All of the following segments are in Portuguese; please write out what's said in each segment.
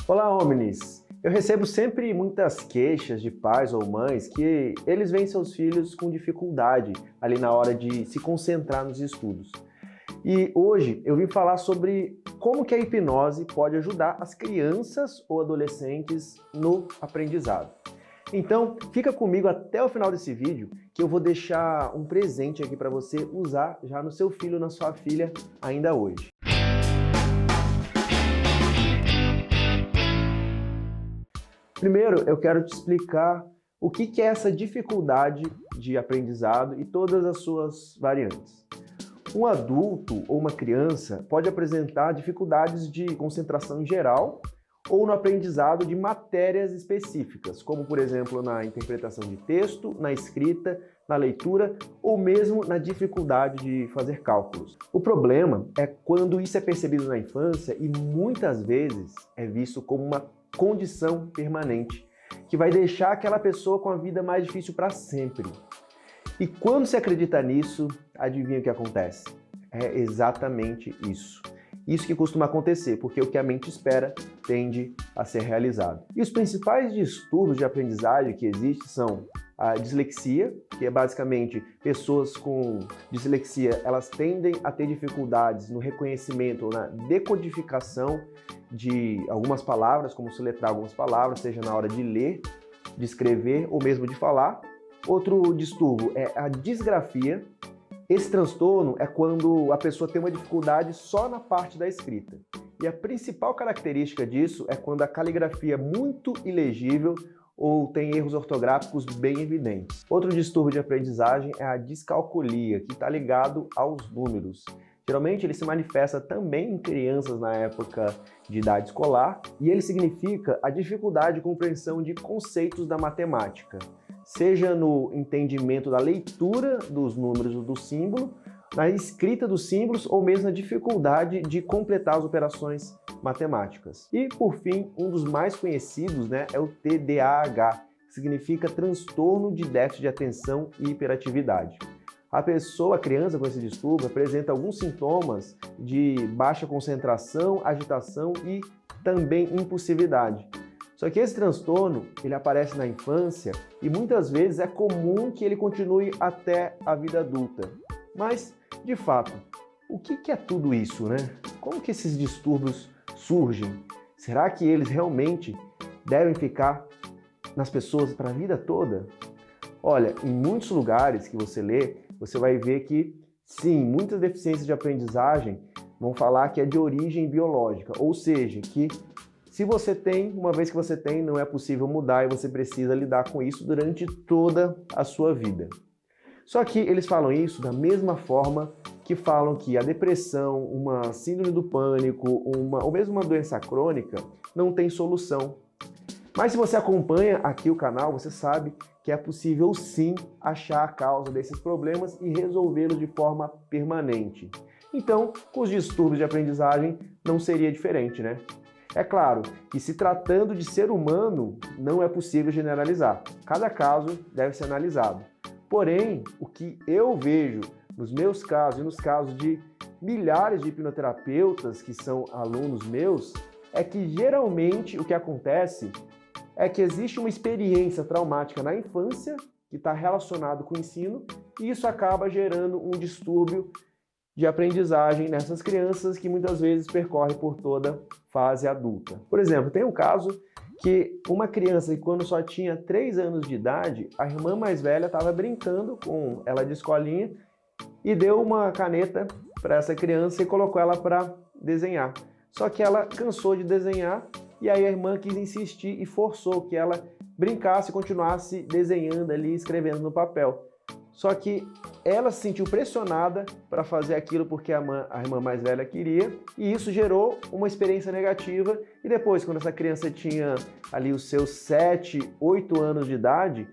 Olá, Omnis! Eu recebo sempre muitas queixas de pais ou mães que eles veem seus filhos com dificuldade ali na hora de se concentrar nos estudos. E hoje eu vim falar sobre como que a hipnose pode ajudar as crianças ou adolescentes no aprendizado. Então, fica comigo até o final desse vídeo que eu vou deixar um presente aqui para você usar já no seu filho ou na sua filha ainda hoje. Primeiro, eu quero te explicar o que é essa dificuldade de aprendizado e todas as suas variantes. Um adulto ou uma criança pode apresentar dificuldades de concentração em geral ou no aprendizado de matérias específicas, como, por exemplo, na interpretação de texto, na escrita, na leitura ou mesmo na dificuldade de fazer cálculos. O problema é quando isso é percebido na infância e muitas vezes é visto como uma condição permanente, que vai deixar aquela pessoa com a vida mais difícil para sempre. E quando se acredita nisso, adivinha o que acontece? É exatamente isso. Isso que costuma acontecer, porque o que a mente espera tende a ser realizado. E os principais distúrbios de aprendizagem que existem são a dislexia, que é basicamente pessoas com dislexia, elas tendem a ter dificuldades no reconhecimento ou na decodificação de algumas palavras, como soletrar algumas palavras, seja na hora de ler, de escrever ou mesmo de falar. Outro distúrbio é a disgrafia. Esse transtorno é quando a pessoa tem uma dificuldade só na parte da escrita. E a principal característica disso é quando a caligrafia é muito ilegível ou tem erros ortográficos bem evidentes. Outro distúrbio de aprendizagem é a descalculia, que está ligado aos números. Geralmente ele se manifesta também em crianças na época de idade escolar e ele significa a dificuldade de compreensão de conceitos da matemática, seja no entendimento da leitura dos números ou do símbolo, na escrita dos símbolos ou mesmo na dificuldade de completar as operações matemáticas. E, por fim, um dos mais conhecidos, é o TDAH, que significa transtorno de déficit de atenção e hiperatividade. A criança com esse distúrbio apresenta alguns sintomas de baixa concentração, agitação e também impulsividade. Só que esse transtorno, ele aparece na infância e muitas vezes é comum que ele continue até a vida adulta. Mas, de fato, o que é tudo isso, Como que esses distúrbios surgem? Será que eles realmente devem ficar nas pessoas para a vida toda? Olha, em muitos lugares que você lê, você vai ver que, sim, muitas deficiências de aprendizagem vão falar que é de origem biológica, ou seja, que se você tem, uma vez que você tem, não é possível mudar e você precisa lidar com isso durante toda a sua vida. Só que eles falam isso da mesma forma que falam que a depressão, uma síndrome do pânico, ou mesmo uma doença crônica não tem solução. Mas se você acompanha aqui o canal, você sabe que é possível sim achar a causa desses problemas e resolvê-los de forma permanente. Então, com os distúrbios de aprendizagem não seria diferente, É claro que se tratando de ser humano, não é possível generalizar. Cada caso deve ser analisado. Porém, o que eu vejo nos meus casos e nos casos de milhares de hipnoterapeutas que são alunos meus, é que geralmente o que acontece é que existe uma experiência traumática na infância que está relacionado com o ensino e isso acaba gerando um distúrbio de aprendizagem nessas crianças que muitas vezes percorre por toda fase adulta. Por exemplo, tem um caso que uma criança que quando só tinha 3 anos de idade, a irmã mais velha estava brincando com ela de escolinha e deu uma caneta para essa criança e colocou ela para desenhar. Só que ela cansou de desenhar e aí a irmã quis insistir e forçou que ela brincasse e continuasse desenhando ali, escrevendo no papel. Só que ela se sentiu pressionada para fazer aquilo porque a irmã mais velha queria, e isso gerou uma experiência negativa. E depois, quando essa criança tinha ali os seus 7, 8 anos de idade,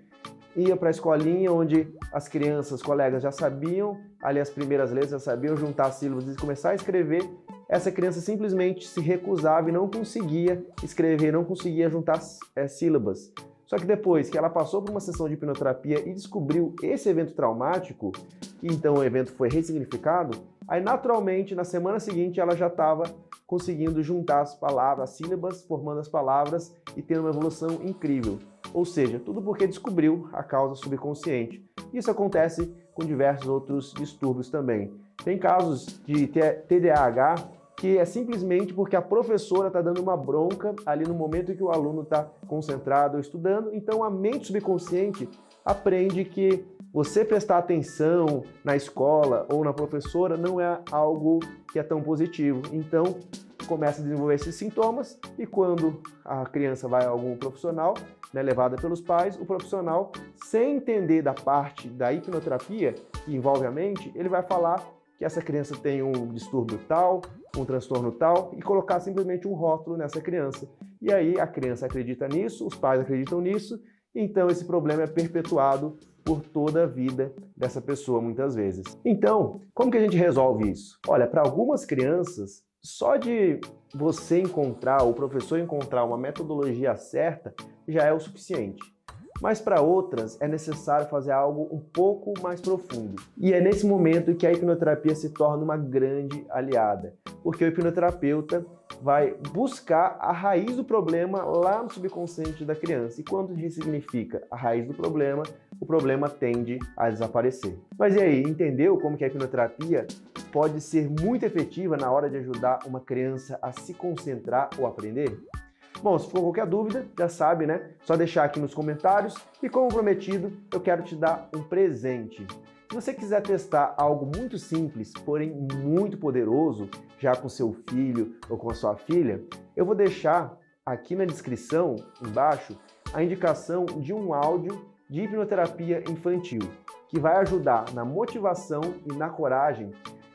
ia para a escolinha onde as crianças, colegas já sabiam ali as primeiras letras, já sabiam juntar sílabas e começar a escrever, essa criança simplesmente se recusava e não conseguia escrever, não conseguia juntar sílabas. Só que depois que ela passou por uma sessão de hipnoterapia e descobriu esse evento traumático, e então o evento foi ressignificado, aí naturalmente na semana seguinte ela já estava conseguindo juntar as palavras, as sílabas, formando as palavras e tendo uma evolução incrível. Ou seja, tudo porque descobriu a causa subconsciente. Isso acontece com diversos outros distúrbios também. Tem casos de TDAH que é simplesmente porque a professora está dando uma bronca ali no momento em que o aluno está concentrado ou estudando, então a mente subconsciente aprende que você prestar atenção na escola ou na professora não é algo que é tão positivo. Então, começa a desenvolver esses sintomas e quando a criança vai a algum profissional, levada pelos pais, o profissional, sem entender da parte da hipnoterapia, que envolve a mente, ele vai falar que essa criança tem um distúrbio tal, um transtorno tal, e colocar simplesmente um rótulo nessa criança. E aí a criança acredita nisso, os pais acreditam nisso, então esse problema é perpetuado por toda a vida dessa pessoa, muitas vezes. Então, como que a gente resolve isso? Olha, para algumas crianças, só de você encontrar, o professor encontrar uma metodologia certa, já é o suficiente. Mas para outras é necessário fazer algo um pouco mais profundo. E é nesse momento que a hipnoterapia se torna uma grande aliada, porque o hipnoterapeuta vai buscar a raiz do problema lá no subconsciente da criança. E quando isso significa a raiz do problema, o problema tende a desaparecer. Mas e aí, entendeu como que a hipnoterapia pode ser muito efetiva na hora de ajudar uma criança a se concentrar ou aprender? Bom, se for qualquer dúvida, já sabe, né? Só deixar aqui nos comentários. E como prometido, eu quero te dar um presente. Se você quiser testar algo muito simples, porém muito poderoso, já com seu filho ou com a sua filha, eu vou deixar aqui na descrição, embaixo, a indicação de um áudio de hipnoterapia infantil, que vai ajudar na motivação e na coragem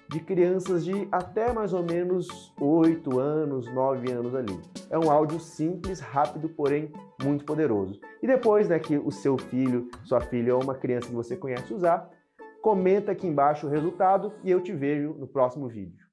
de crianças de até mais ou menos 8 anos, 9 anos ali. É um áudio simples, rápido, porém muito poderoso. E depois, que o seu filho, sua filha ou uma criança que você conhece usar, comenta aqui embaixo o resultado e eu te vejo no próximo vídeo.